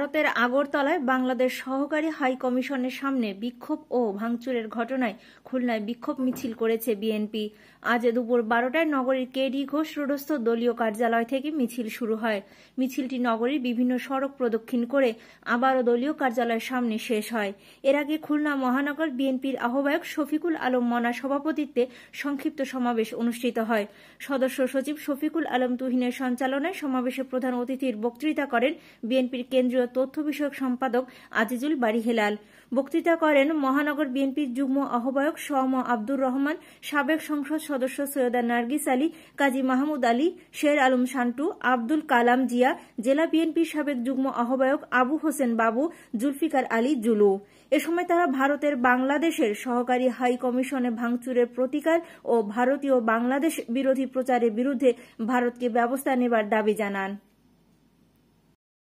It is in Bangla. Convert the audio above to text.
ভারতের আগরতলায় বাংলাদেশ সহকারী হাই কমিশনের সামনে বিক্ষোভ ও ভাঙচুরের ঘটনায় খুলনায় বিক্ষোভ মিছিল করেছে বিএনপি। আজ দুপুর 12টায় নগরীর কেডি ঘোষ রোডস্থ দলীয় কার্যালয় থেকে মিছিল শুরু হয়। মিছিলটি নগরীর বিভিন্ন সড়ক প্রদক্ষিণ করে আবারও দলীয় কার্যালয়ের সামনে শেষ হয়। এর আগে খুলনা মহানগর বিএনপির আহ্বায়ক শফিকুল আলম মনার সভাপতিত্বে সংক্ষিপ্ত সমাবেশ অনুষ্ঠিত হয়। সদস্য সচিব শফিকুল আলম তুহিনের সঞ্চালনায় সমাবেশে প্রধান অতিথির বক্তৃতা করেন বিএনপির কেন্দ্রীয় তথ্য বিষয়ক সম্পাদক আজিজুল বারী হেলাল। বক্তৃতা করেন মহানগর বিএনপির যুগ্ম আহ্বায়ক শ.ম. আব্দুর রহমান, সাবেক সংসদ সদস্য সৈয়দা নার্গিস আলী, কাজী মাহমুদ আলী, শের আলম শান্টু, আব্দুল কালাম জিয়া, জেলা বিএনপির সাবেক যুগ্ম আহ্বায়ক আবু হোসেন বাবু, জুলফিকার আলী জুলু। এ সময় তারা ভারতের বাংলাদেশের সহকারী হাই কমিশনে ভাঙচুরের প্রতিকার ও ভারতীয় বাংলাদেশ বিরোধী প্রচারের বিরুদ্ধে ভারতকে ব্যবস্থা নেবার দাবি জানান।